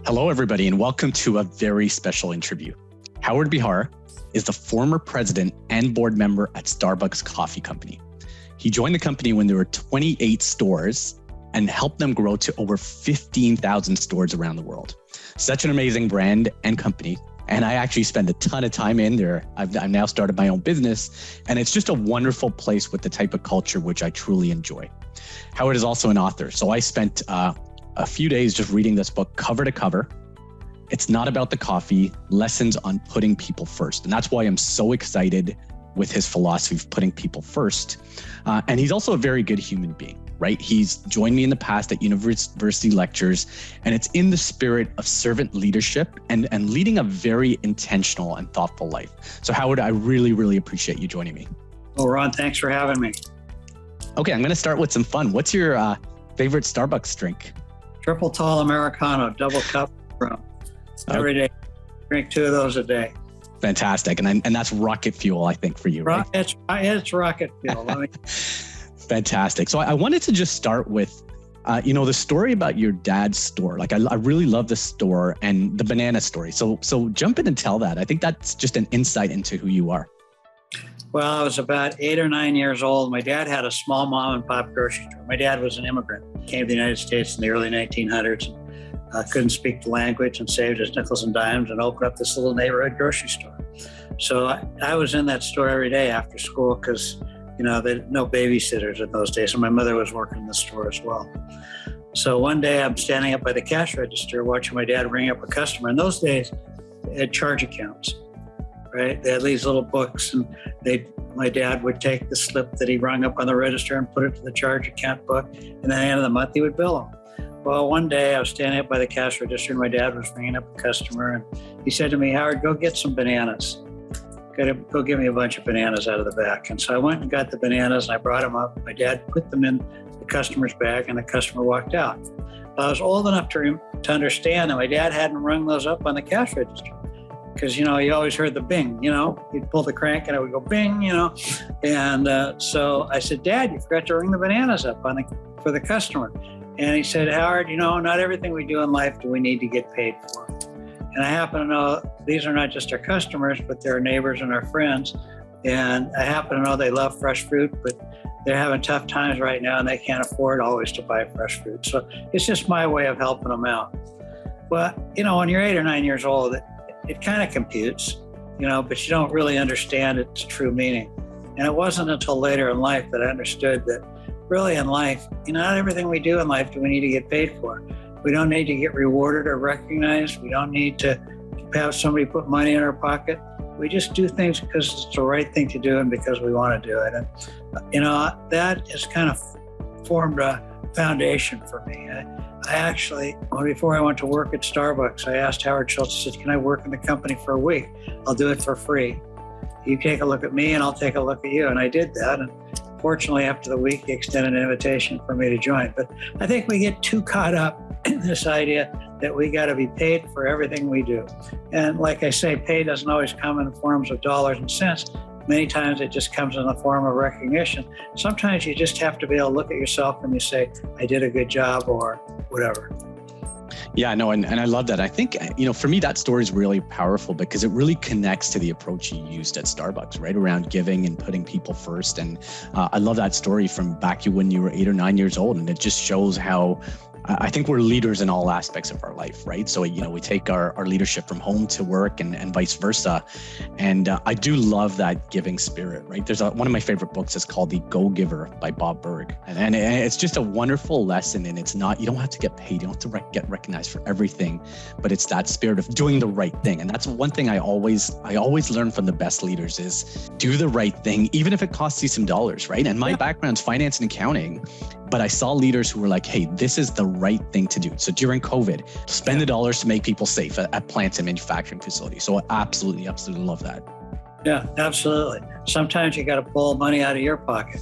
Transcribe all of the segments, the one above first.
Hello, everybody, and welcome to a very special interview. Howard Behar is the former president and board member at Starbucks Coffee Company. He joined the company when there were 28 stores and helped them grow to over 15,000 stores around the world. Such an amazing brand and company. And I actually spend a ton of time in there. I've now started my own business, and it's just a wonderful place with the type of culture which I truly enjoy. Howard is also an author. So I spent a few days just reading this book cover to cover. It's not about the coffee, lessons on putting people first. And that's why I'm so excited with his philosophy of putting people first. And he's also a very good human being, right? He's joined me in the past at university lectures, and it's in the spirit of servant leadership and leading a very intentional and thoughtful life. So Howard, I really, really appreciate you joining me. Well, Ron, thanks for having me. Okay, I'm going to start with some fun. What's your favorite Starbucks drink? Triple tall Americano, double cup, broom. Every day. Drink 2 of those a day. Fantastic. And that's rocket fuel, I think, for you, right? It's rocket fuel. Fantastic. So I wanted to just start with, the story about your dad's store. Like, I really love the store and the banana story. So jump in and tell that. I think that's just an insight into who you are. Well, I was about 8 or 9 years old. My dad had a small mom and pop grocery store. My dad was an immigrant. He came to the United States in the early 1900s. Couldn't speak the language and saved his nickels and dimes and opened up this little neighborhood grocery store. So I was in that store every day after school because, they had no babysitters in those days. So my mother was working in the store as well. So one day I'm standing up by the cash register watching my dad ring up a customer. In those days, they had charge accounts, right? They had these little books, and my dad would take the slip that he rung up on the register and put it to the charge account book. And then at the end of the month, he would bill him. Well, one day I was standing up by the cash register and my dad was ringing up a customer, and he said to me, "Howard, go get some bananas. Go give me a bunch of bananas out of the back." And so I went and got the bananas and I brought them up. My dad put them in the customer's bag and the customer walked out. I was old enough to understand that my dad hadn't rung those up on the cash register because, you always heard the bing, he'd pull the crank and it would go bing, And so I said, "Dad, you forgot to ring the bananas up for the customer." And he said, "Howard, not everything we do in life do we need to get paid for." And I happen to know these are not just our customers, but they're our neighbors and our friends. And I happen to know they love fresh fruit, but they're having tough times right now and they can't afford always to buy fresh fruit. So it's just my way of helping them out. Well, when you're 8 or 9 years old, it kind of computes, but you don't really understand its true meaning. And it wasn't until later in life that I understood that really in life, not everything we do in life do we need to get paid for. We don't need to get rewarded or recognized. We don't need to have somebody put money in our pocket. We just do things because it's the right thing to do and because we want to do it. And, that has kind of formed a foundation for me. I actually, before I went to work at Starbucks, I asked Howard Schultz, I said, "Can I work in the company for a week? I'll do it for free. You take a look at me and I'll take a look at you." And I did that. And fortunately, after the week, he extended an invitation for me to join. But I think we get too caught up in this idea that we got to be paid for everything we do. And like I say, pay doesn't always come in the forms of dollars and cents. Many times it just comes in the form of recognition. Sometimes you just have to be able to look at yourself and you say, "I did a good job," or whatever. Yeah, no, and I love that. I think, for me, that story is really powerful because it really connects to the approach you used at Starbucks, right? Around giving and putting people first. And I love that story from back when you were 8 or 9 years old. And it just shows how I think we're leaders in all aspects of our life, right? So, we take our leadership from home to work and vice versa. And I do love that giving spirit, right? There's one of my favorite books is called The Go-Giver by Bob Berg. And it's just a wonderful lesson. And it's not, you don't have to get paid. You don't have to get recognized for everything, but it's that spirit of doing the right thing. And that's one thing I always learn from the best leaders is do the right thing, even if it costs you some dollars, right? And my background's finance and accounting, but I saw leaders who were like, "Hey, this is the right thing to do." So during COVID, spend the dollars to make people safe at plants and manufacturing facilities. So I absolutely love that. Yeah, absolutely. Sometimes you got to pull money out of your pocket.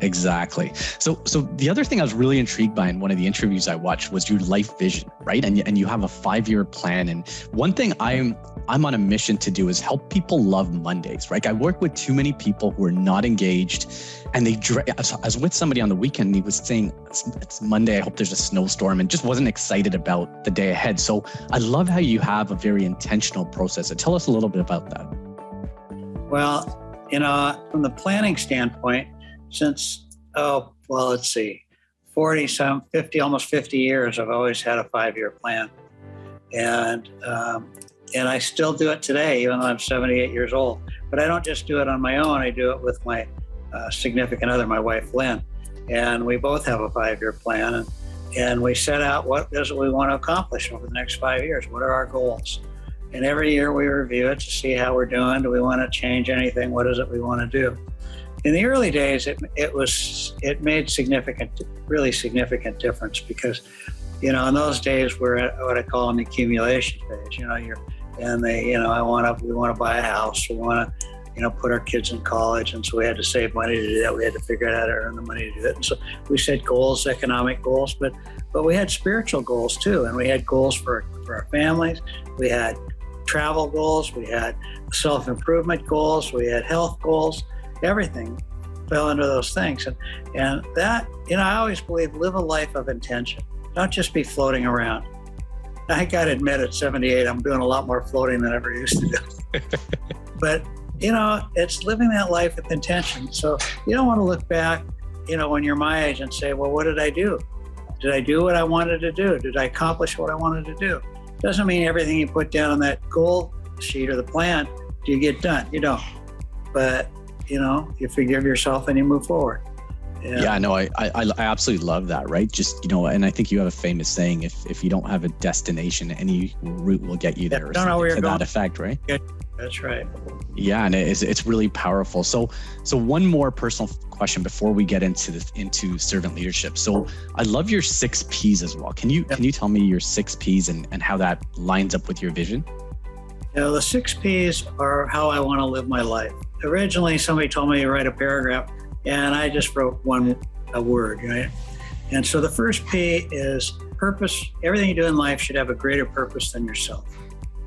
Exactly. So the other thing I was really intrigued by in one of the interviews I watched was your life vision, right? And you have a 5-year plan. And one thing I'm on a mission to do is help people love Mondays, right? I work with too many people who are not engaged, and I was with somebody on the weekend and he was saying, it's Monday, I hope there's a snowstorm, and just wasn't excited about the day ahead. So I love how you have a very intentional process. So tell us a little bit about that. Well, from the planning standpoint, since, let's see, almost 50 years, I've always had a 5-year plan. And I still do it today, even though I'm 78 years old. But I don't just do it on my own. I do it with my significant other, my wife, Lynn. And we both have a 5-year plan. And we set out what is it we want to accomplish over the next 5 years? What are our goals? And every year we review it to see how we're doing. Do we want to change anything? What is it we want to do? In the early days, it made really significant difference because, in those days we're at what I call an accumulation phase. We want to buy a house. We want to, put our kids in college, and so we had to save money to do that. We had to figure out how to earn the money to do that. And so we set goals, economic goals, but we had spiritual goals too, and we had goals for our families. We had travel goals. We had self-improvement goals. We had health goals. Everything fell into those things. And that, I always believe, live a life of intention. Don't just be floating around. I got to admit, at 78, I'm doing a lot more floating than I ever used to do. But, it's living that life with intention. So you don't want to look back, when you're my age and say, well, what did I do? Did I do what I wanted to do? Did I accomplish what I wanted to do? Doesn't mean everything you put down on that goal sheet or the plan, do you get done? You don't. But, you forgive yourself and you move forward. Yeah, no, I absolutely love that, right? Just, and I think you have a famous saying, if you don't have a destination, any route will get you there. Don't know where you're going. To that effect, right? Yeah, that's right. Yeah, and it's really powerful. So one more personal question before we get into servant leadership. So I love your 6 Ps as well. Can you tell me your 6 Ps and how that lines up with your vision? The 6 Ps are how I want to live my life. Originally, somebody told me to write a paragraph, and I just wrote a word, right? And so the first P is purpose. Everything you do in life should have a greater purpose than yourself.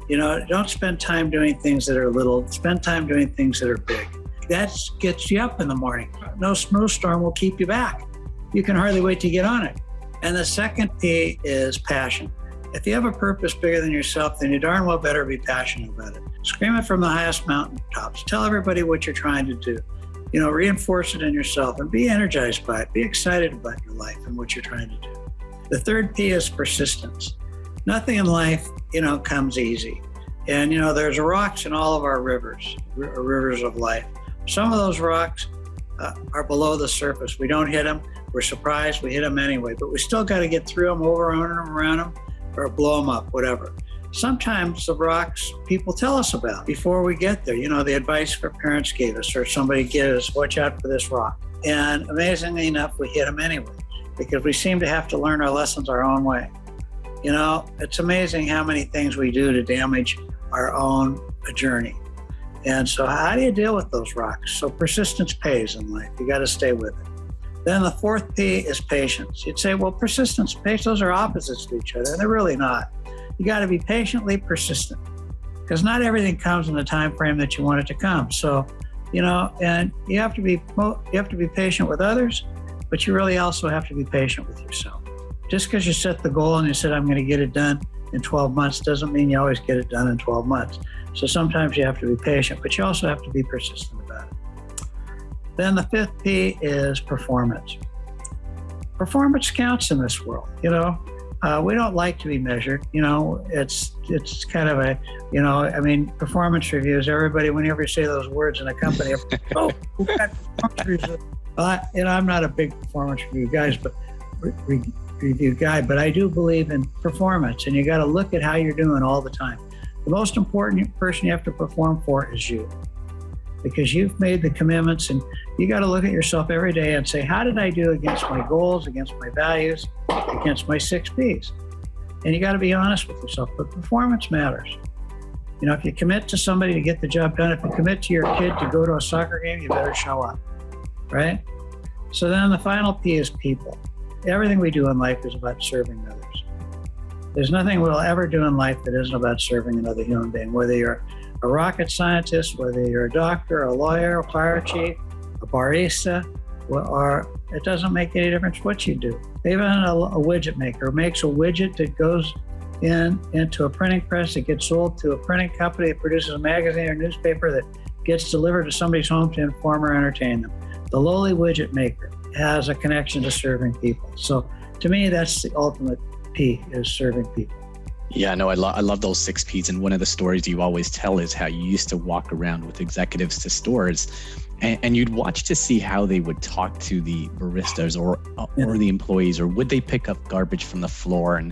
Don't spend time doing things that are little. Spend time doing things that are big. That gets you up in the morning. No snowstorm will keep you back. You can hardly wait to get on it. And the second P is passion. If you have a purpose bigger than yourself, then you darn well better be passionate about it. Scream it from the highest mountaintops. Tell everybody what you're trying to do. Reinforce it in yourself and be energized by it. Be excited about your life and what you're trying to do. The third P is persistence. Nothing in life, comes easy. And, there's rocks in all of our rivers of life. Some of those rocks are below the surface. We don't hit them. We're surprised. We hit them anyway, but we still got to get through them, over them, around them, or blow them up, whatever. Sometimes the rocks people tell us about before we get there. The advice our parents gave us or somebody gives us, watch out for this rock. And amazingly enough, we hit them anyway because we seem to have to learn our lessons our own way. It's amazing how many things we do to damage our own journey. And so how do you deal with those rocks? So persistence pays in life. You got to stay with it. Then the fourth P is patience. You'd say, well, persistence, patience, those are opposites to each other. And they're really not. You got to be patiently persistent because not everything comes in the time frame that you want it to come. So, and you have to be patient with others, but you really also have to be patient with yourself. Just because you set the goal and you said, I'm going to get it done in 12 months doesn't mean you always get it done in 12 months. So sometimes you have to be patient, but you also have to be persistent about it. Then the fifth P is performance. Performance counts in this world, we don't like to be measured. It's kind of performance reviews. Everybody, whenever you say those words in a company, we've got performance reviews. I'm not a big performance review guy, but I do believe in performance, and you got to look at how you're doing all the time. The most important person you have to perform for is you, because you've made the commitments, and you got to look at yourself every day and say, how did I do against my goals, against my values, against my 6 Ps? And you got to be honest with yourself, but performance matters. If you commit to somebody to get the job done, if you commit to your kid to go to a soccer game, you better show up, right? So then the final P is people. Everything we do in life is about serving others. There's nothing we'll ever do in life that isn't about serving another human being, whether you're a rocket scientist, whether you're a doctor, a lawyer, a fire chief, a barista, or it doesn't make any difference what you do. Even a widget maker makes a widget that goes into a printing press, that gets sold to a printing company that produces a magazine or newspaper that gets delivered to somebody's home to inform or entertain them. The lowly widget maker has a connection to serving people. So to me, that's the ultimate P, is serving people. Yeah, no, I love those 6 Ps. And one of the stories you always tell is how you used to walk around with executives to stores and you'd watch to see how they would talk to the baristas or the employees, or would they pick up garbage from the floor, and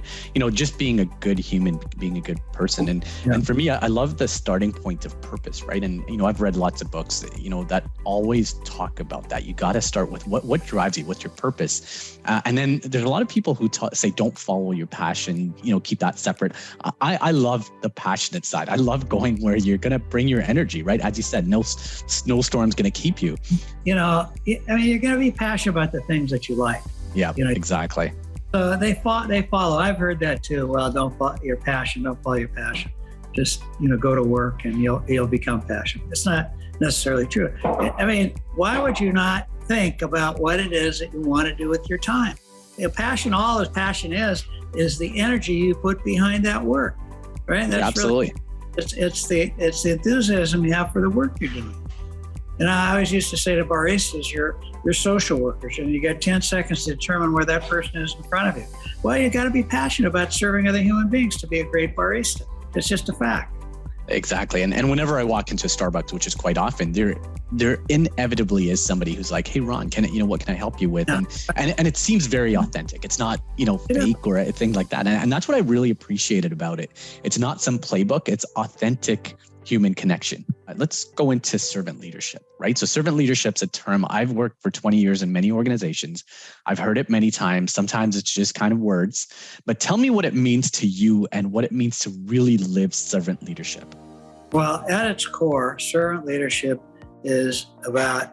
just being a good human, being a good person. And for me, I love the starting point of purpose, right? And I've read lots of books that always talk about that. You got to start with what drives you, what's your purpose, and then there's a lot of people who say don't follow your passion, keep that separate. I love the passionate side. I love going where you're going to bring your energy, right? As you said, no snowstorm's going to keep you. You're going to be passionate about the things that you like. Yeah, exactly. So they follow. I've heard that too. Well, don't follow your passion. Don't follow your passion. Just, go to work and you'll become passionate. It's not necessarily true. Why would you not think about what it is that you want to do with your time? Passion, all as passion is the energy you put behind that work, right? That's absolutely. It's the enthusiasm you have for the work you're doing. And I always used to say to baristas, you're social workers, and you got 10 seconds to determine where that person is in front of you. Well, you got to be passionate about serving other human beings to be a great barista. It's just a fact. Exactly. And whenever I walk into Starbucks, which is quite often, there inevitably is somebody who's like, hey, Ron, what can I help you with? Yeah. And it seems very authentic. It's not, fake or a thing like that. And that's what I really appreciated about it. It's not some playbook. It's authentic human connection. Let's go into servant leadership, right? So servant leadership's a term. I've worked for 20 years in many organizations. I've heard it many times. Sometimes it's just kind of words, but tell me what it means to you and what it means to really live servant leadership. Well, at its core, servant leadership is about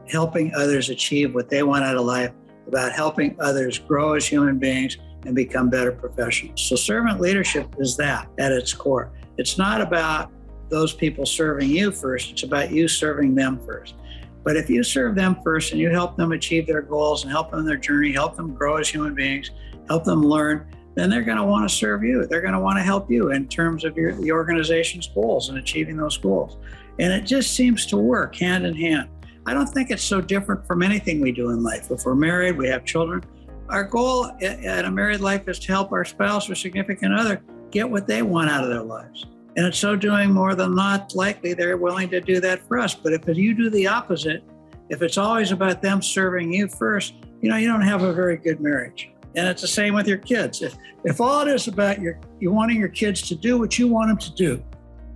helping others achieve what they want out of life, about helping others grow as human beings and become better professionals. So servant leadership is that at its core. It's not about those people serving you first. It's about you serving them first. But if you serve them first and you help them achieve their goals and help them in their journey, help them grow as human beings, help them learn, then they're going to want to serve you. They're going to want to help you in terms of the organization's goals and achieving those goals. And it just seems to work hand in hand. I don't think it's so different from anything we do in life. If we're married, we have children, our goal at a married life is to help our spouse or significant other get what they want out of their lives. And in so doing, more than not likely, they're willing to do that for us. But if you do the opposite, if it's always about them serving you first, you don't have a very good marriage. And it's the same with your kids. If all it is about you wanting your kids to do what you want them to do,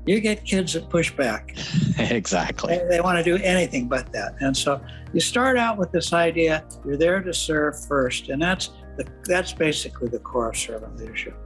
you get kids that push back. Exactly. They want to do anything but that. And so you start out with this idea, you're there to serve first. And that's basically the core of servant leadership.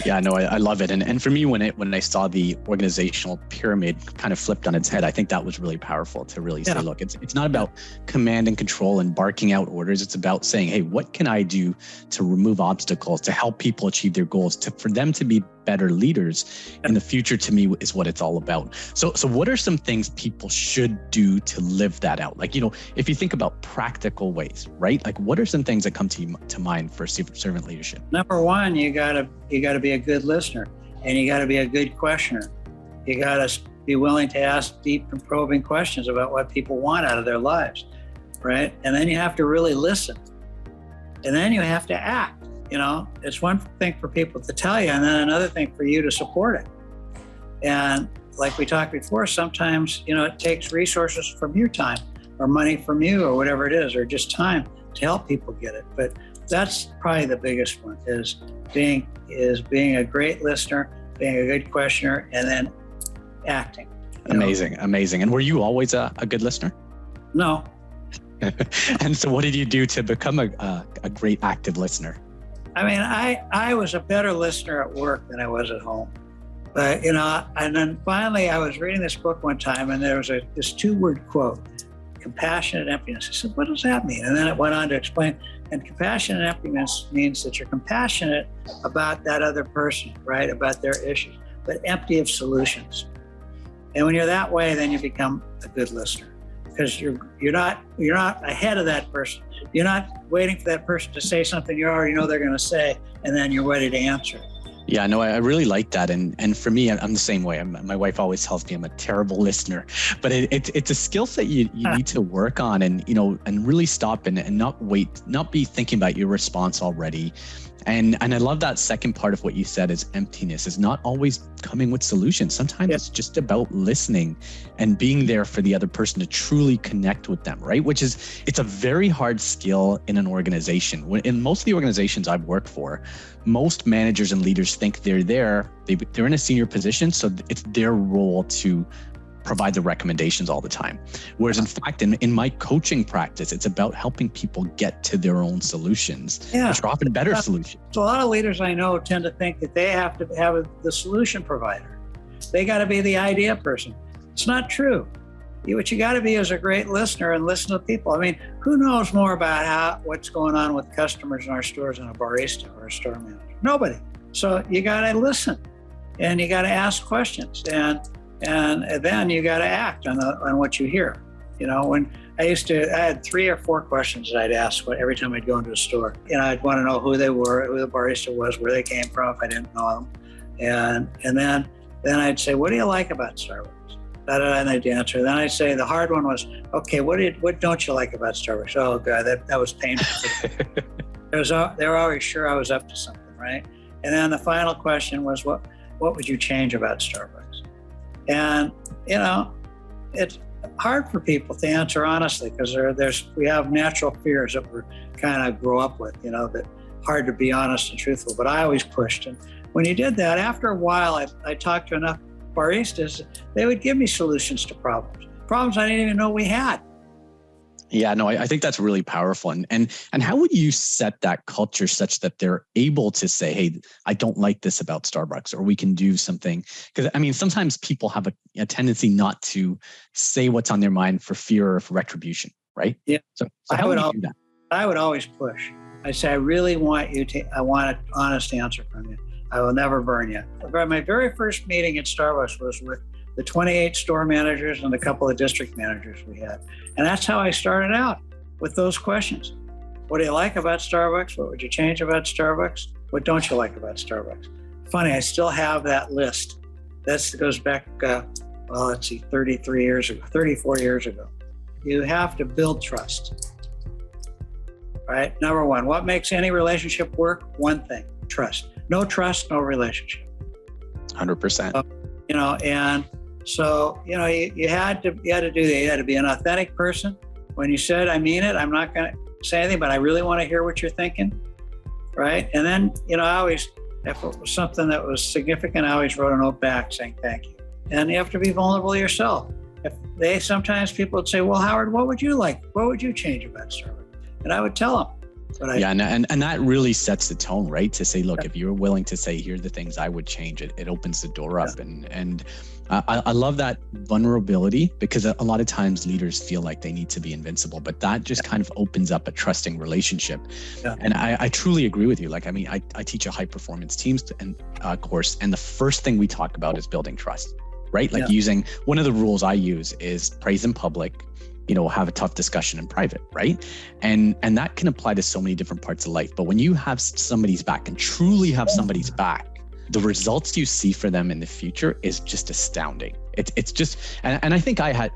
Yeah, no, I love it. And for me, when I saw the organizational pyramid kind of flipped on its head, I think that was really powerful to really say, look, it's not about command and control and barking out orders. It's about saying, hey, what can I do to remove obstacles, to help people achieve their goals, for them to be better leaders in the future, to me, is what it's all about. So what are some things people should do to live that out? Like, if you think about practical ways, right? Like, what are some things that come to mind for servant leadership? Number one, you gotta be a good listener, and you gotta be a good questioner. You gotta be willing to ask deep and probing questions about what people want out of their lives, right? And then you have to really listen, and then you have to act. It's one thing for people to tell you, and then another thing for you to support it. And like we talked before, sometimes, it takes resources from your time or money from you or whatever it is, or just time to help people get it. But that's probably the biggest one, is being a great listener, being a good questioner, and then acting. Amazing. And were you always a good listener? No. And so what did you do to become a great active listener? I was a better listener at work than I was at home. But, and then finally I was reading this book one time, and there was this 2-word quote. compassionate emptiness. I said, what does that mean? And then it went on to explain, and compassionate emptiness means that you're compassionate about that other person, right? About their issues, but empty of solutions. And when you're that way, then you become a good listener, because you're not ahead of that person. You're not waiting for that person to say something you already know they're going to say, and then you're ready to answer. Yeah, no, I really like that. And for me, I'm the same way. My wife always tells me I'm a terrible listener, but it's a skill set you need to work on, and really stop and not be thinking about your response already. And I love that second part of what you said is emptiness is not always coming with solutions. Sometimes it's just about listening and being there for the other person to truly connect with them, right? It's a very hard skill in an organization. In most of the organizations I've worked for, most managers and leaders think they're in a senior position, so it's their role to provide the recommendations all the time. Whereas in fact, in my coaching practice, it's about helping people get to their own solutions, which are often better solutions. So a lot of leaders I know tend to think that they have to have the solution provider. They got to be the idea person. It's not true. What you got to be is a great listener and listen to people. I mean, who knows more about what's going on with customers in our stores than a barista or a store manager? Nobody. So you got to listen, and you got to ask questions, and then you got to act on what you hear. When I had 3 or 4 questions that I'd ask every time I'd go into a store. I'd want to know who they were, who the barista was, where they came from if I didn't know them, and then I'd say, what do you like about Starbucks? And they'd answer. Then I'd say the hard one was, okay, what don't you like about Starbucks? Oh God, that was painful. They were always sure I was up to something, right? And then the final question was, what would you change about Starbucks? And it's hard for people to answer honestly, because we have natural fears that we kind of grow up with, that hard to be honest and truthful. But I always pushed, and when you did that, after a while, I talked to enough baristas, they would give me solutions to problems I didn't even know we had. Yeah, no, I think that's really powerful. And how would you set that culture such that they're able to say, hey, I don't like this about Starbucks, or we can do something? Because sometimes people have a tendency not to say what's on their mind for fear of retribution, right? Yeah. So how would you do that? I would always push. I say, I really want I want an honest answer from you. I will never burn you. My very first meeting at Starbucks was with the 28 store managers and a couple of district managers we had. And that's how I started out, with those questions. What do you like about Starbucks? What would you change about Starbucks? What don't you like about Starbucks? Funny, I still have that list. That goes back, 34 years ago. You have to build trust, right? Number one, what makes any relationship work? One thing, trust. No trust, no relationship. 100%. And so, you had to do that. You had to be an authentic person. When you said, I mean it, I'm not going to say anything, but I really want to hear what you're thinking, right? And then, I always, if it was something that was significant, I always wrote a note back saying thank you. And you have to be vulnerable yourself. Sometimes people would say, well, Howard, what would you like? What would you change about Starbucks? And I would tell them. And that really sets the tone, right? To say, look, if you're willing to say, here are the things I would change, it opens the door up. And I love that vulnerability, because a lot of times leaders feel like they need to be invincible, but that just kind of opens up a trusting relationship. Yeah. And I truly agree with you. I teach a high performance teams course, and the first thing we talk about is building trust, right? Using, one of the rules I use is praise in public, have a tough discussion in private, right? And that can apply to so many different parts of life. But when you have somebody's back and truly have somebody's back, the results you see for them in the future is just astounding. It's just, and I think I had,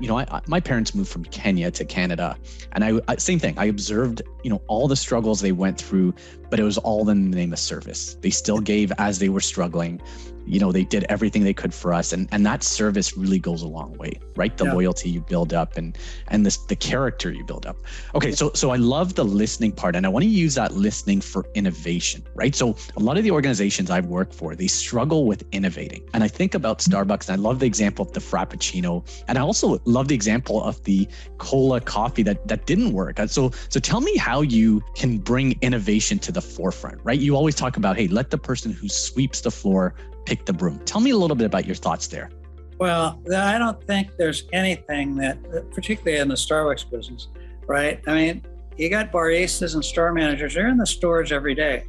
my parents moved from Kenya to Canada, and same thing. I observed, all the struggles they went through, but it was all in the name of service. They still gave as they were struggling. They did everything they could for us. And that service really goes a long way, right? The loyalty you build up and the character you build up. Okay. So I love the listening part, and I want to use that listening for innovation, right? So a lot of the organizations I've worked for, they struggle with innovating. And I think about Starbucks, and I love the example of the Frappuccino. And I also love the example of the cola coffee that didn't work. So tell me how you can bring innovation to the forefront, right? You always talk about, hey, let the person who sweeps the floor pick the broom. Tell me a little bit about your thoughts there. Well, I don't think there's anything that, particularly in the Starbucks business, right? I mean, you got baristas and store managers, they're in the stores every day.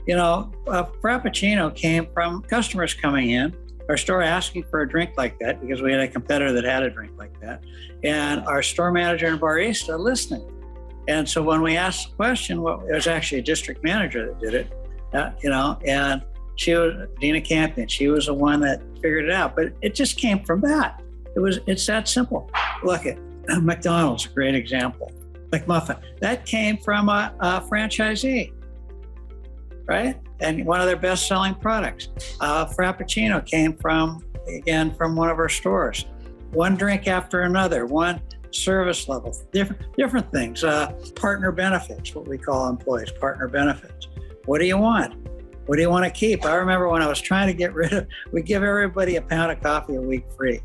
You know, a Frappuccino came from customers coming in, our store asking for a drink like that because we had a competitor that had a drink like that, and our store manager and barista listening. And so when we asked the question, well, it was actually a district manager that did it, and she was Dina Campion. She was the one that figured it out, but it just came from that. It's that simple. Look at McDonald's, a great example. McMuffin, that came from a franchisee, right? And one of their best-selling products. Frappuccino came from one of our stores. One drink after another, one service level, different things. Partner benefits, what we call employees, partner benefits. What do you want? What do you want to keep? I remember when I was trying to get rid of, we give everybody a pound of coffee a week free.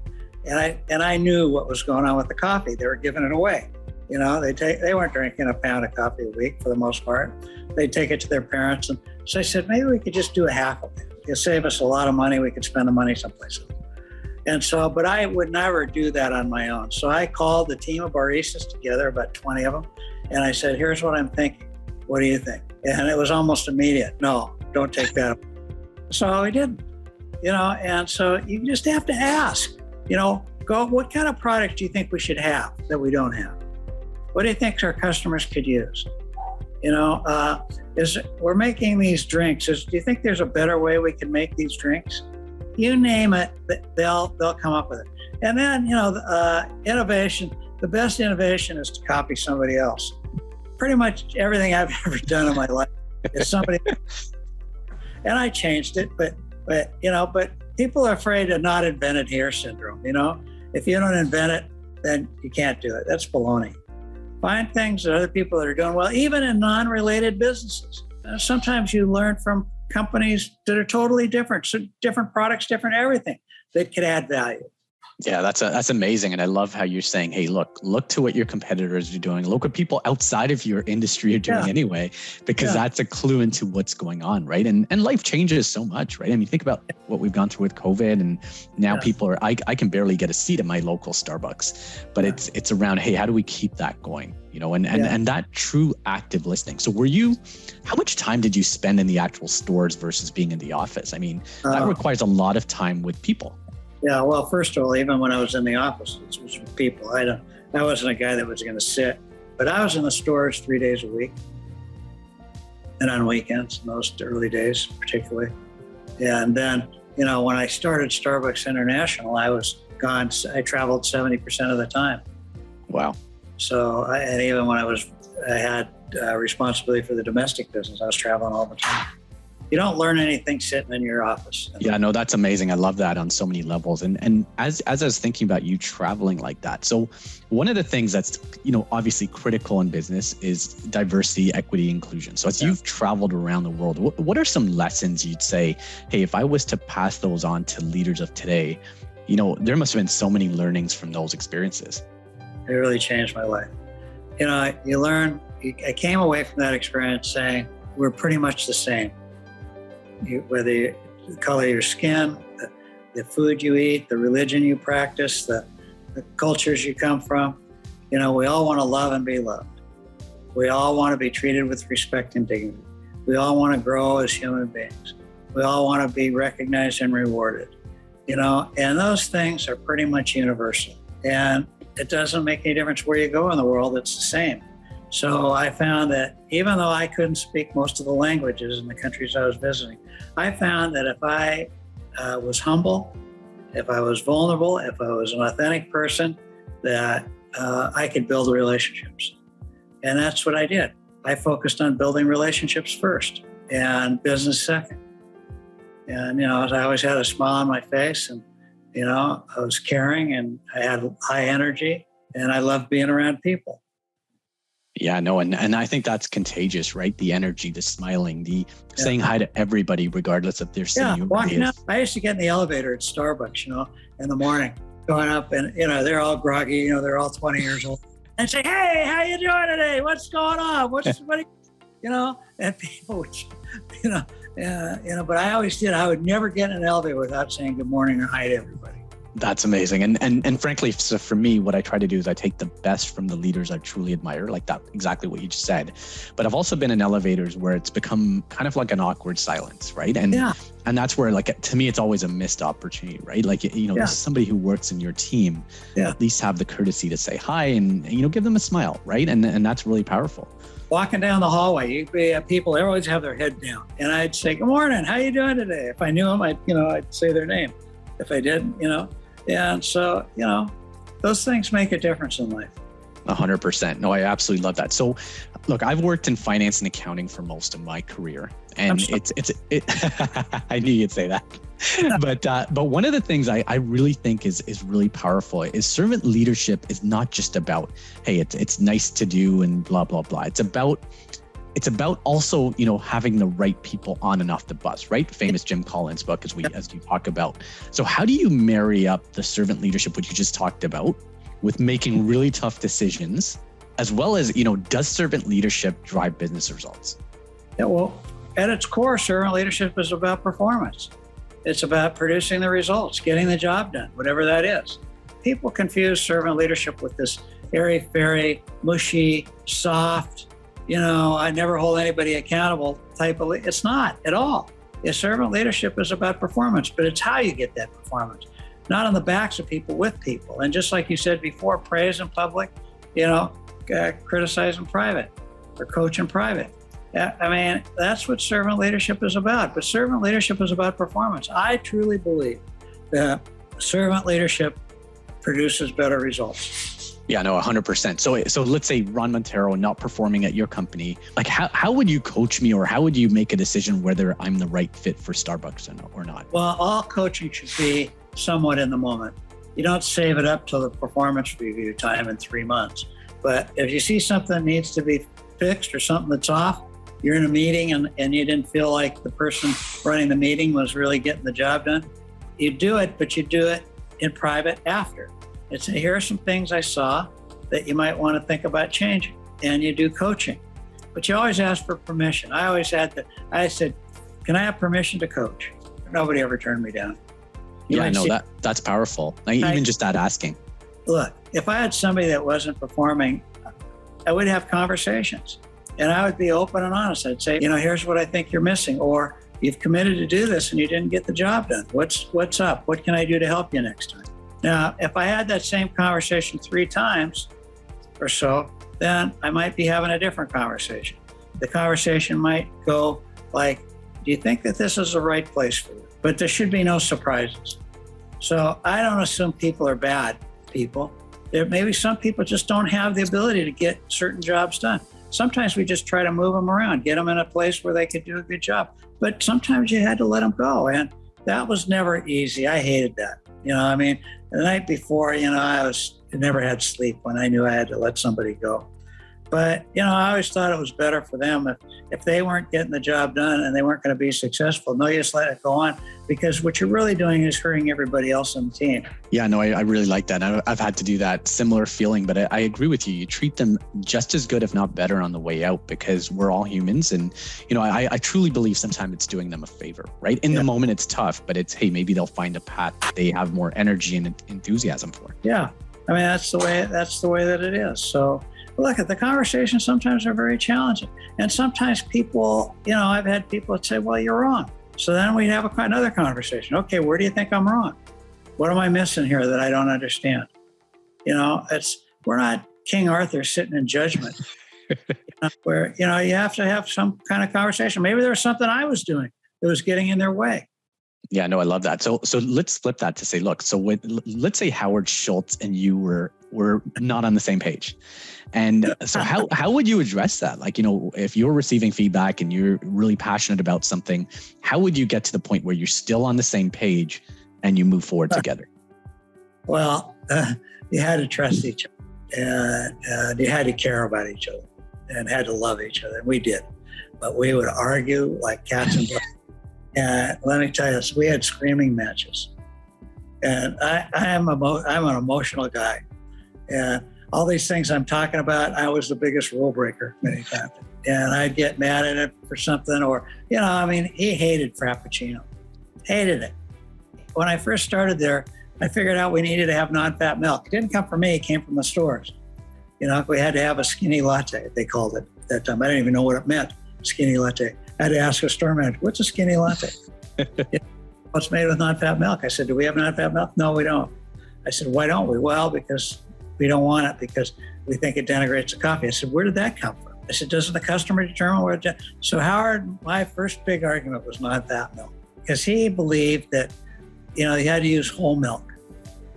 And I knew what was going on with the coffee. They were giving it away. You know, they weren't drinking a pound of coffee a week for the most part. They'd take it to their parents. And so I said, maybe we could just do a half of it. It'll save us a lot of money. We could spend the money someplace else. And so, but I would never do that on my own. So I called the team of baristas together, about 20 of them. And I said, here's what I'm thinking. What do you think? And it was almost immediate. No, don't take that. So I didn't, and so you just have to ask, what kind of product do you think we should have that we don't have? What do you think our customers could use? We're making these drinks. Do you think there's a better way we can make these drinks? You name it, they'll come up with it. And then, innovation, the best innovation is to copy somebody else. Pretty much everything I've ever done in my life is somebody, and I changed it, but people are afraid of not invented here syndrome. If you don't invent it, then you can't do it. That's baloney. Find things that other people that are doing well, even in non-related businesses. Sometimes you learn from companies that are totally different, so different products, different everything that could add value. Yeah, that's amazing. And I love how you're saying, hey, look to what your competitors are doing. Look what people outside of your industry are doing anyway, because that's a clue into what's going on, right? And life changes so much, right? I mean, think about what we've gone through with COVID, and now people are, I can barely get a seat at my local Starbucks, but it's around, hey, how do we keep that going? And that true active listening. So how much time did you spend in the actual stores versus being in the office? I mean, that requires a lot of time with people. Yeah, well, first of all, even when I was in the office, it was with people. I wasn't a guy that was going to sit, but I was in the stores 3 days a week and on weekends in those early days, particularly. And then, when I started Starbucks International, I was gone. I traveled 70% of the time. Wow. So, and even when I had responsibility for the domestic business, I was traveling all the time. You don't learn anything sitting in your office. Yeah, no, that's amazing. I love that on so many levels. And as I was thinking about you traveling like that, so one of the things that's, obviously critical in business is diversity, equity, inclusion. So as you've traveled around the world, what are some lessons you'd say, hey, if I was to pass those on to leaders of today, there must have been so many learnings from those experiences. It really changed my life. You learn, I came away from that experience saying, we're pretty much the same. Whether the color of your skin, the food you eat, the religion you practice, the cultures you come from, we all want to love and be loved. We all want to be treated with respect and dignity. We all want to grow as human beings. We all want to be recognized and rewarded, and those things are pretty much universal. And it doesn't make any difference where you go in the world, it's the same. So I found that even though I couldn't speak most of the languages in the countries I was visiting, I found that if I was humble, if I was vulnerable, if I was an authentic person, that I could build relationships. And that's what I did. I focused on building relationships first and business second. And, I always had a smile on my face, and, I was caring, and I had high energy, and I loved being around people. Yeah, no, and I think that's contagious, right? The energy, the smiling, the saying hi to everybody, regardless if they're seeing you. Walking up. I used to get in the elevator at Starbucks, in the morning, going up, and they're all groggy, they're all 20 years old, and say, "Hey, how you doing today? What's going on? And people would, but I always did. I would never get in an elevator without saying good morning or hi to everybody. That's amazing. And frankly, so for me, what I try to do is I take the best from the leaders I truly admire, like that, exactly what you just said. But I've also been in elevators where it's become kind of like an awkward silence, right? And that's where, like, to me, it's always a missed opportunity, right? Like, this is somebody who works in your team, at least have the courtesy to say hi and, give them a smile, right? And that's really powerful. Walking down the hallway, you'd be people, they always have their head down. And I'd say, good morning, how you doing today? If I knew them, I'd say their name. If I didn't, And so, those things make a difference in life. 100%. No, I absolutely love that. So look, I've worked in finance and accounting for most of my career, and I knew you'd say that. But one of the things I really think is really powerful is servant leadership is not just about, hey, it's nice to do and blah, blah, blah. It's about also, having the right people on and off the bus, right? Famous Jim Collins book, as you talk about. So how do you marry up the servant leadership, which you just talked about, with making really tough decisions, as well as, does servant leadership drive business results? Yeah, well, at its core, servant leadership is about performance. It's about producing the results, getting the job done, whatever that is. People confuse servant leadership with this airy-fairy, mushy, soft, I never hold anybody accountable type of, it's not at all. Servant leadership is about performance, but it's how you get that performance, not on the backs of people, with people. And just like you said before, praise in public, criticize in private, or coach in private. That's what servant leadership is about. But servant leadership is about performance. I truly believe that servant leadership produces better results. Yeah, no, 100%. So let's say Ron Montero not performing at your company. Like, how would you coach me, or how would you make a decision whether I'm the right fit for Starbucks or not? Well, all coaching should be somewhat in the moment. You don't save it up till the performance review time in 3 months. But if you see something that needs to be fixed or something that's off, you're in a meeting and you didn't feel like the person running the meeting was really getting the job done, you do it, but you do it in private after. And say, here are some things I saw that you might want to think about changing. And you do coaching. But you always ask for permission. I said, can I have permission to coach? Nobody ever turned me down. That's powerful. Even just that asking. Look, if I had somebody that wasn't performing, I would have conversations. And I would be open and honest. I'd say, here's what I think you're missing. Or you've committed to do this and you didn't get the job done. What's up? What can I do to help you next time? Now, if I had that same conversation 3 times or so, then I might be having a different conversation. The conversation might go like, do you think that this is the right place for you? But there should be no surprises. So I don't assume people are bad people. Maybe some people just don't have the ability to get certain jobs done. Sometimes we just try to move them around, get them in a place where they could do a good job. But sometimes you had to let them go. And that was never easy. I hated that. The night before, I never had sleep when I knew I had to let somebody go. But, I always thought it was better for them if they weren't getting the job done and they weren't going to be successful. No, you just let it go on, because what you're really doing is hurting everybody else on the team. Yeah, no, I really like that. I've had to do that similar feeling, but I agree with you. You treat them just as good, if not better, on the way out, because we're all humans. And, I truly believe sometimes it's doing them a favor, right? In the moment, it's tough, but it's, hey, maybe they'll find a path they have more energy and enthusiasm for. Yeah. That's the way that it is. So, look, the conversations sometimes are very challenging. And sometimes people, I've had people that say, well, you're wrong. So then we'd have another conversation. Okay, where do you think I'm wrong? What am I missing here that I don't understand? We're not King Arthur sitting in judgment where, you have to have some kind of conversation. Maybe there was something I was doing that was getting in their way. Yeah, no, I love that. So let's flip that to say, look, let's say Howard Schultz and you were not on the same page. And so how would you address that? Like, if you're receiving feedback and you're really passionate about something, how would you get to the point where you're still on the same page and you move forward together? Well, you had to trust each other, and you had to care about each other, and had to love each other. And we did, but we would argue like cats and dogs. And let me tell you this, we had screaming matches. And I'm an emotional guy. And all these things I'm talking about, I was the biggest rule breaker many times. And I'd get mad at him for something, or, he hated Frappuccino. Hated it. When I first started there, I figured out we needed to have non-fat milk. It didn't come from me, it came from the stores. We had to have a skinny latte, they called it at that time. I didn't even know what it meant, skinny latte. I had to ask a store manager, what's a skinny latte? What's made with non-fat milk? I said, do we have non-fat milk? No, we don't. I said, why don't we? Well, because we don't want it, because we think it denigrates the coffee. I said, where did that come from? I said, doesn't the customer determine where it? So Howard, my first big argument was non-fat milk, because he believed that, you had to use whole milk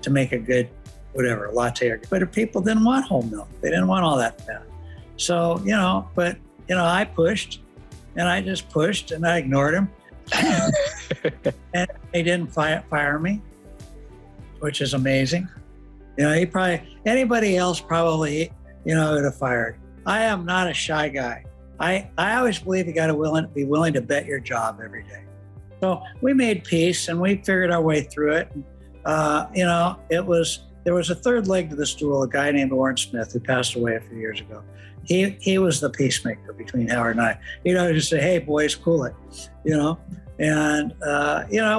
to make a good, whatever, latte. But if people didn't want whole milk, they didn't want all that fat. So, I pushed, and I just pushed, and I ignored him. And they didn't fire me, which is amazing. Anybody else probably, would have fired. I am not a shy guy. I always believe you got to be willing to bet your job every day. So we made peace and we figured our way through it. There was a third leg to the stool, a guy named Warren Smith who passed away a few years ago. He was the peacemaker between Howard and I. Just say, hey boys, cool it, and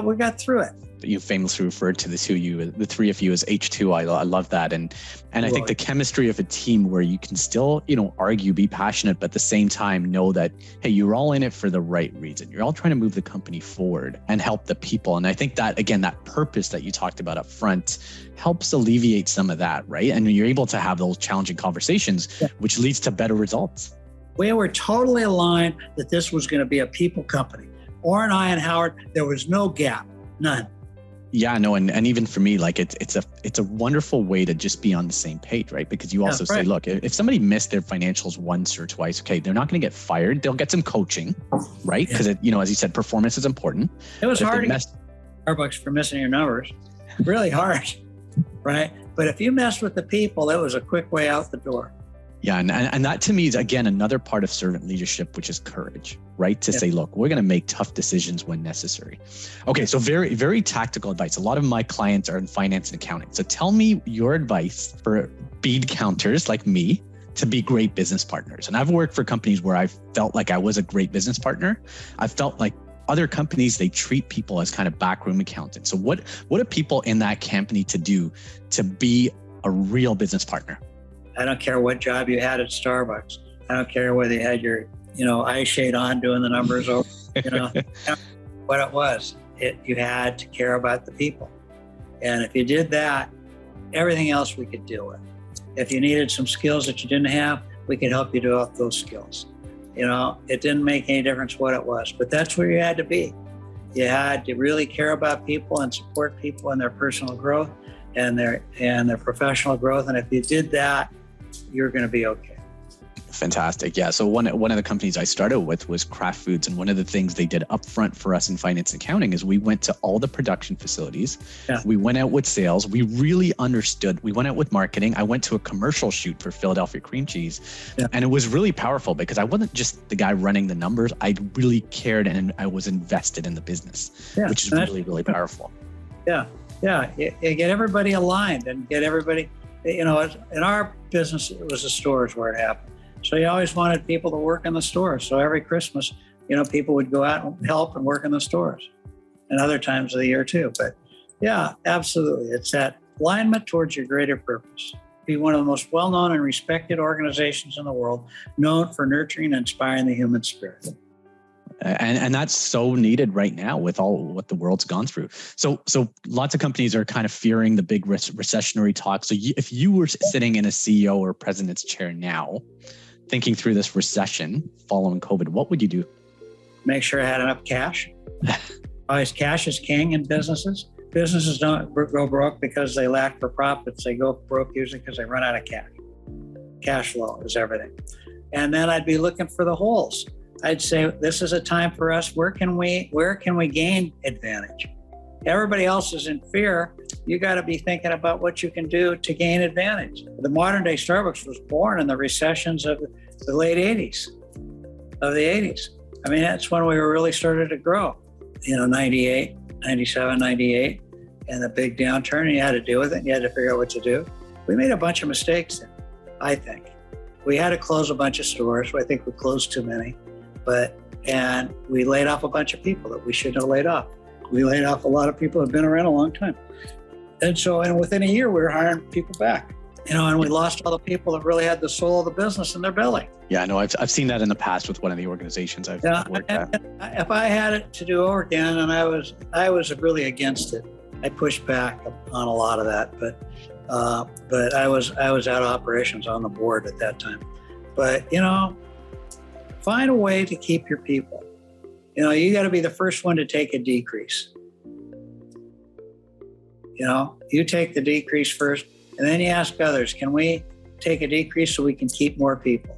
we got through it. You famously referred to the three of you as H2. I love that. And I think the chemistry of a team where you can still, argue, be passionate, but at the same time know that, hey, you're all in it for the right reason. You're all trying to move the company forward and help the people. And I think that, again, that purpose that you talked about up front helps alleviate some of that, right? And you're able to have those challenging conversations, which leads to better results. We were totally aligned that this was going to be a people company. Warren, I, and Howard, there was no gap, none. Yeah, no, and even for me, like it's a wonderful way to just be on the same page, right? Because you also say, look, if somebody missed their financials once or twice, okay, they're not going to get fired. They'll get some coaching, right? Because as you said, performance is important. It was hard to get Starbucks for missing your numbers, really hard, right? But if you messed with the people, it was a quick way out the door. Yeah, and that to me is, again, another part of servant leadership, which is courage, right? To say, look, we're going to make tough decisions when necessary. Okay, so very, very tactical advice. A lot of my clients are in finance and accounting. So tell me your advice for bead counters like me to be great business partners. And I've worked for companies where I felt like I was a great business partner. I felt like other companies, they treat people as kind of backroom accountants. So what do people in that company to do to be a real business partner? I don't care what job you had at Starbucks. I don't care whether you had your, eye shade on doing the numbers over, what it was. You had to care about the people. And if you did that, everything else we could deal with. If you needed some skills that you didn't have, we could help you develop those skills. It didn't make any difference what it was, but that's where you had to be. You had to really care about people and support people in their personal growth and their professional growth. And if you did that, you're going to be okay. Fantastic. Yeah. So one of the companies I started with was Kraft Foods. And one of the things they did upfront for us in finance and accounting is we went to all the production facilities. Yeah. We went out with sales. We really understood. We went out with marketing. I went to a commercial shoot for Philadelphia cream cheese. Yeah. And it was really powerful because I wasn't just the guy running the numbers. I really cared and I was invested in the business, which is really, really powerful. Yeah. Yeah. You get everybody aligned and get everybody, in our business, it was the stores where it happened. So you always wanted people to work in the stores. So every Christmas, people would go out and help and work in the stores, and other times of the year too. But yeah, absolutely. It's that alignment towards your greater purpose. Be one of the most well-known and respected organizations in the world, known for nurturing and inspiring the human spirit. And that's so needed right now with all what the world's gone through. So lots of companies are kind of fearing the big recessionary talk. So if you were sitting in a CEO or president's chair now, thinking through this recession following COVID, what would you do? Make sure I had enough cash. Always cash is king in businesses. Businesses don't go broke because they lack for profits. They go broke usually because they run out of cash. Cash flow is everything. And then I'd be looking for the holes. I'd say, this is a time for us. Where can we gain advantage? Everybody else is in fear. You got to be thinking about what you can do to gain advantage. The modern day Starbucks was born in the recessions of the late 80s, of the 80s. I mean, that's when we were really started to grow, 98, 97, 98, and the big downturn, and you had to deal with it. And you had to figure out what to do. We made a bunch of mistakes then, I think. We had to close a bunch of stores. I think we closed too many. And we laid off a bunch of people that we shouldn't have laid off. We laid off a lot of people who have been around a long time. And within a year, we were hiring people back, and we lost all the people that really had the soul of the business in their belly. Yeah, no, I've seen that in the past with one of the organizations I've worked at. If I had it to do over again, and I was really against it, I pushed back on a lot of that, but I was out of operations on the board at that time. But find a way to keep your people. You got to be the first one to take a decrease. You take the decrease first, and then you ask others, can we take a decrease so we can keep more people?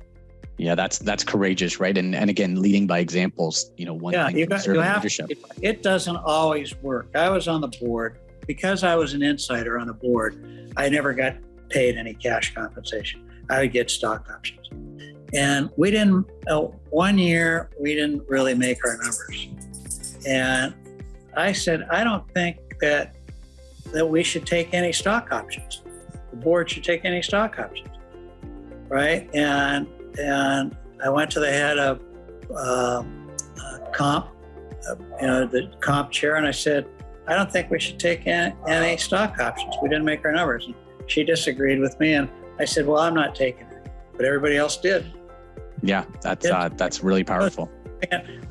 Yeah, that's courageous, right? And again, leading by examples, one thing you have leadership. It doesn't always work. I was on the board. Because I was an insider on the board, I never got paid any cash compensation. I would get stock options. And we didn't, 1 year, we didn't really make our numbers. And I said, I don't think that we should take any stock options. The board should take any stock options, right? And I went to the head of comp, the comp chair, and I said, I don't think we should take any stock options. We didn't make our numbers. And she disagreed with me, and I said, well, I'm not taking it, but everybody else did. Yeah, that's really powerful.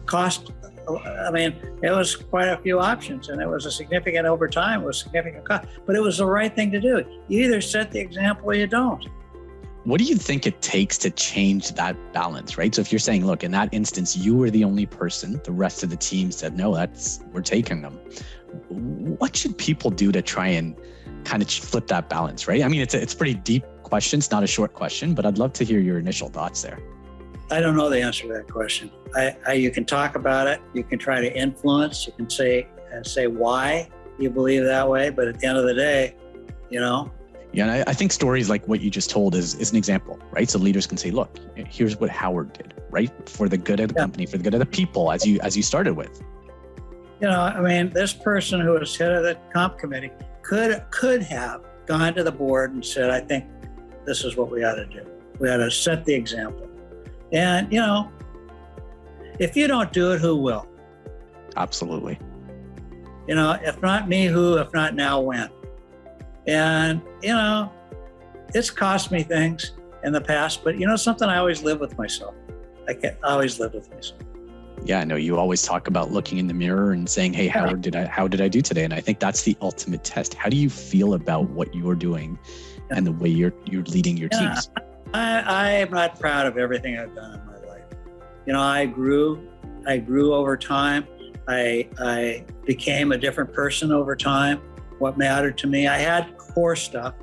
Cost, it was quite a few options, and it was a significant over time, it was significant cost, but it was the right thing to do. You either set the example or you don't. What do you think it takes to change that balance, right? So if you're saying, look, in that instance, you were the only person, the rest of the team said, no, we're taking them. What should people do to try and kind of flip that balance, right? It's a pretty deep question. It's not a short question, but I'd love to hear your initial thoughts there. I don't know the answer to that question. You can talk about it. You can try to influence. You can say why you believe that way. But at the end of the day, Yeah, and I think stories like what you just told is an example, right? So leaders can say, look, here's what Howard did, right? For the good of the company, for the good of the people, as you started with. This person who was head of the comp committee could have gone to the board and said, I think this is what we ought to do. We ought to set the example. And, if you don't do it, who will? Absolutely. If not me, who? If not now, when? And, it's cost me things in the past, but something, I always live with myself. I always live with myself. Yeah, I know you always talk about looking in the mirror and saying, hey, how did I do today? And I think that's the ultimate test. How do you feel about what you're doing and the way you're leading your teams? I am not proud of everything I've done in my life. I grew over time. I became a different person over time. What mattered to me, I had core stuff.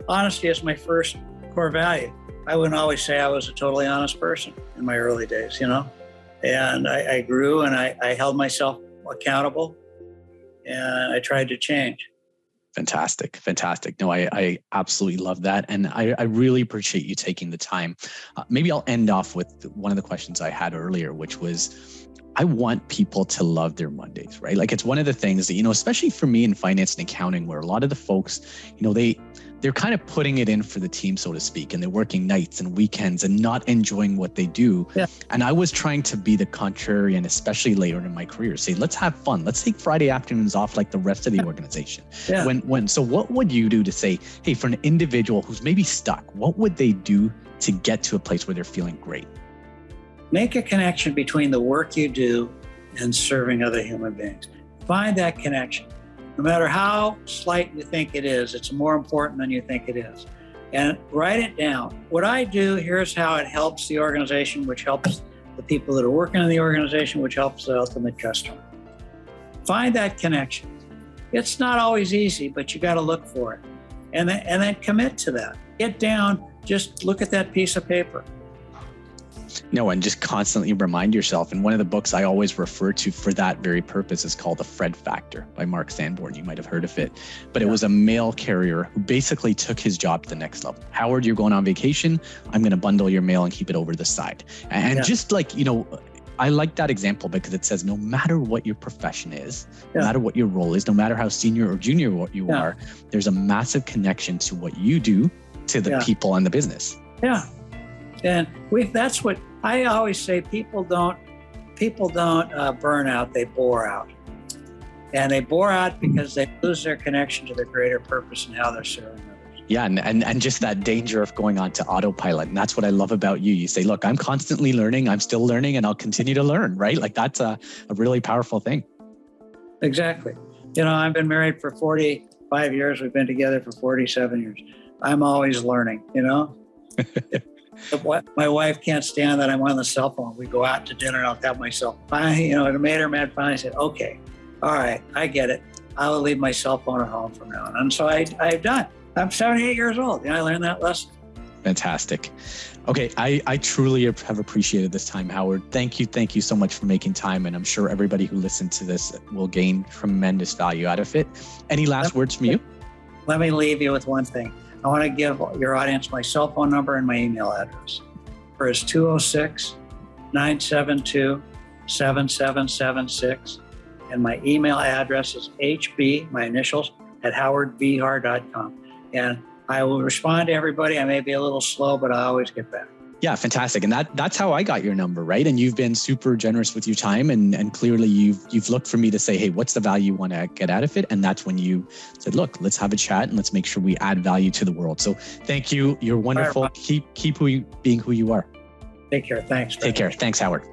Honesty is my first core value. I wouldn't always say I was a totally honest person in my early days, And I grew, and I held myself accountable, and I tried to change. Fantastic. No, I absolutely love that. And I really appreciate you taking the time. Maybe I'll end off with one of the questions I had earlier, which was, I want people to love their Mondays, right? Like, it's one of the things that, especially for me in finance and accounting, where a lot of the folks, they're kind of putting it in for the team, so to speak, and they're working nights and weekends and not enjoying what they do. Yeah. And I was trying to be the contrarian, especially later in my career, say, let's have fun. Let's take Friday afternoons off like the rest of the organization. Yeah. So what would you do to say, hey, for an individual who's maybe stuck, what would they do to get to a place where they're feeling great? Make a connection between the work you do and serving other human beings. Find that connection. No matter how slight you think it is, it's more important than you think it is. And write it down. What I do, here's how it helps the organization, which helps the people that are working in the organization, which helps the ultimate customer. Find that connection. It's not always easy, but you got to look for it. And then commit to that. Get down, just look at that piece of paper. No, and just constantly remind yourself. And one of the books I always refer to for that very purpose is called The Fred Factor by Mark Sanborn. You might have heard of it, but it was a mail carrier who basically took his job to the next level. Howard, you're going on vacation. I'm going to bundle your mail and keep it over the side. And just like, I like that example because it says no matter what your profession is, no matter what your role is, no matter how senior or junior what you are, there's a massive connection to what you do to the people and the business. Yeah. And that's what I always say, people don't burn out, they bore out. And they bore out because they lose their connection to the greater purpose and how they're serving others. Yeah, and just that danger of going on to autopilot. And that's what I love about you. You say, look, I'm constantly learning, I'm still learning, and I'll continue to learn, right? Like that's a really powerful thing. Exactly. I've been married for 45 years. We've been together for 47 years. I'm always learning, My wife can't stand that I'm on the cell phone. We go out to dinner and I'll tap my cell phone. It made her mad. Finally said, okay, all right, I get it. I will leave my cell phone at home from now on. And so I've done. I'm 78 years old. I learned that lesson. Fantastic. Okay, I truly have appreciated this time, Howard. Thank you so much for making time. And I'm sure everybody who listened to this will gain tremendous value out of it. Any last words from you? Let me leave you with one thing. I want to give your audience my cell phone number and my email address. Number is 206-972-7776. And my email address is hb, my initials, at howardbehar.com. And I will respond to everybody. I may be a little slow, but I always get back. Yeah, fantastic. And that's how I got your number, right? And you've been super generous with your time, and clearly you've looked for me to say, hey, what's the value you want to get out of it? And that's when you said, look, let's have a chat and let's make sure we add value to the world. So thank you. You're wonderful. Keep being who you are. Take care. Thanks. Take care. Thanks, Howard.